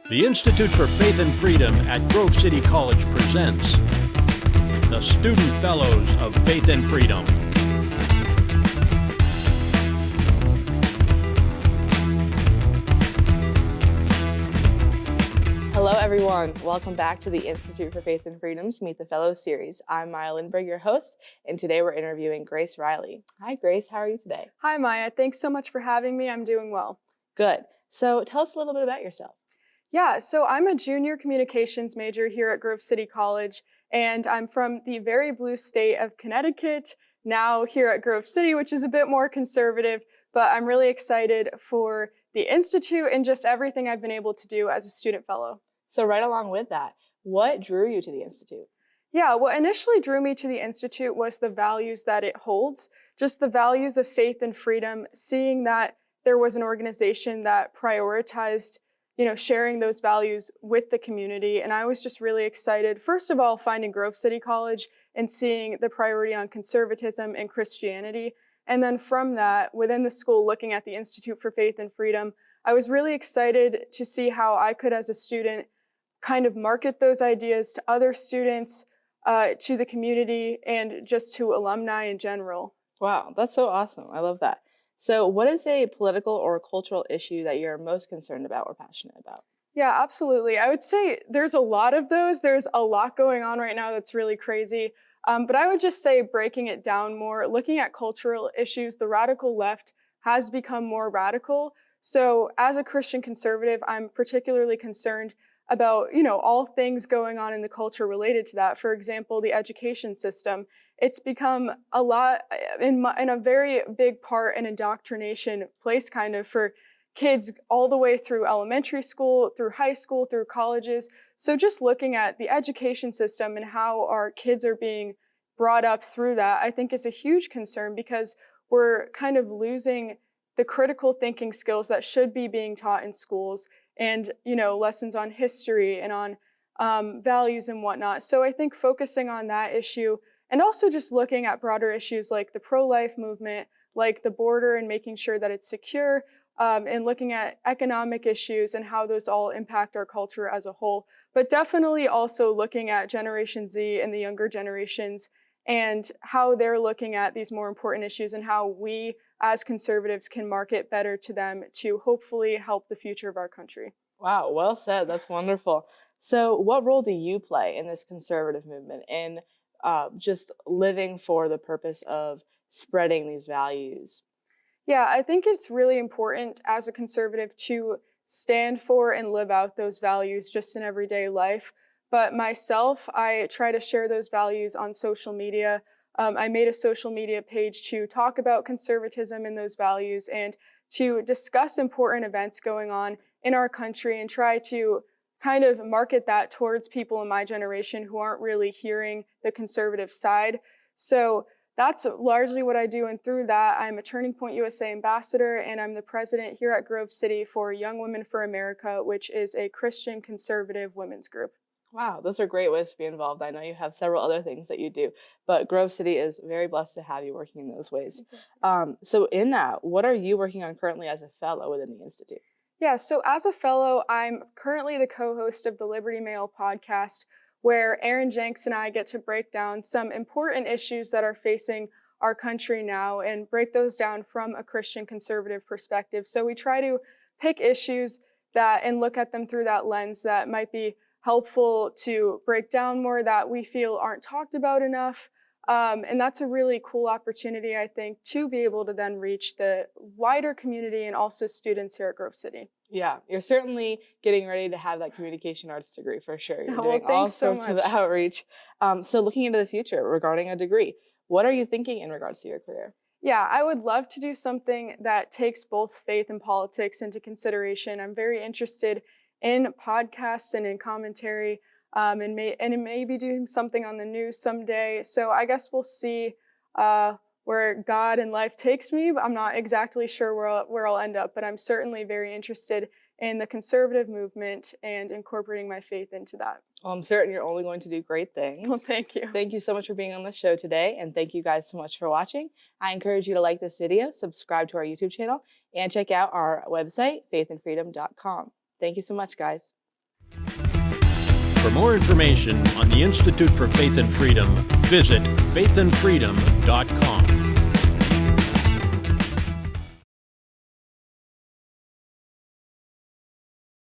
The Institute for Faith and Freedom at Grove City College presents the Student Fellows of Faith and Freedom. Hello everyone, welcome back to the Institute for Faith and Freedom's Meet the Fellows series. I'm Maya Lindberg, your host, and today we're interviewing Grace Riley. Hi Grace, how are you today? Hi Maya, thanks so much for having me. I'm doing well. Good. So tell us a little bit about yourself. Yeah, so I'm a junior communications major here at Grove City College, and I'm from the very blue state of Connecticut, now here at Grove City, which is a bit more conservative, but I'm really excited for the Institute and just everything I've been able to do as a student fellow. So right along with that, what drew you to the Institute? Yeah, what initially drew me to the Institute was the values that it holds, just the values of faith and freedom, seeing that there was an organization that prioritized sharing those values with the community. And I was just really excited, first of all, finding Grove City College and seeing the priority on conservatism and Christianity. And then from that, within the school, looking at the Institute for Faith and Freedom, I was really excited to see how I could, as a student, kind of market those ideas to other students, to the community, and just to alumni in general. Wow, that's so awesome. I love that. So what is a political or cultural issue that you're most concerned about or passionate about? Yeah, absolutely. I would say there's a lot of those. There's a lot going on right now that's really crazy. But I would just say breaking it down more, looking at cultural issues, the radical left has become more radical. So as a Christian conservative, I'm particularly concerned about, all things going on in the culture related to that. For example, the education system. It's become a lot, in a very big part, an indoctrination place kind of for kids all the way through elementary school, through high school, through colleges. So just looking at the education system and how our kids are being brought up through that, I think is a huge concern because we're kind of losing the critical thinking skills that should be being taught in schools and, lessons on history and on values and whatnot. So I think focusing on that issue and also just looking at broader issues like the pro-life movement, like the border and making sure that it's secure, and looking at economic issues and how those all impact our culture as a whole. But definitely also looking at Generation Z and the younger generations and how they're looking at these more important issues and how we as conservatives can market better to them to hopefully help the future of our country. Wow, well said. That's wonderful. So what role do you play in this conservative movement in just living for the purpose of spreading these values? Yeah, I think it's really important as a conservative to stand for and live out those values just in everyday life. But myself, I try to share those values on social media. I made a social media page to talk about conservatism and those values and to discuss important events going on in our country and try to kind of market that towards people in my generation who aren't really hearing the conservative side. So that's largely what I do. And through that, I'm a Turning Point USA ambassador, and I'm the president here at Grove City for Young Women for America, which is a Christian conservative women's group. Wow, those are great ways to be involved. I know you have several other things that you do, but Grove City is very blessed to have you working in those ways. So in that, what are you working on currently as a fellow within the Institute? Yeah, so as a fellow, I'm currently the co-host of the Liberty Mail podcast, where Aaron Jenks and I get to break down some important issues that are facing our country now and break those down from a Christian conservative perspective. So we try to pick issues and look at them through that lens that might be helpful to break down more that we feel aren't talked about enough. And that's a really cool opportunity, I think, to be able to then reach the wider community and also students here at Grove City. Yeah, you're certainly getting ready to have that communication arts degree for sure. You're Well, doing all thanks so sorts of much. outreach. So looking into the future regarding a degree, what are you thinking in regards to your career? Yeah, I would love to do something that takes both faith and politics into consideration. I'm very interested in podcasts and in commentary, and maybe doing something on the news someday. So I guess we'll see where God and life takes me. But I'm not exactly sure where I'll end up, but I'm certainly very interested in the conservative movement and incorporating my faith into that. Well, I'm certain you're only going to do great things. Well, thank you. Thank you so much for being on the show today, and thank you guys so much for watching. I encourage you to like this video, subscribe to our YouTube channel, and check out our website, faithandfreedom.com. Thank you so much, guys. For more information on the Institute for Faith and Freedom, visit faithandfreedom.com.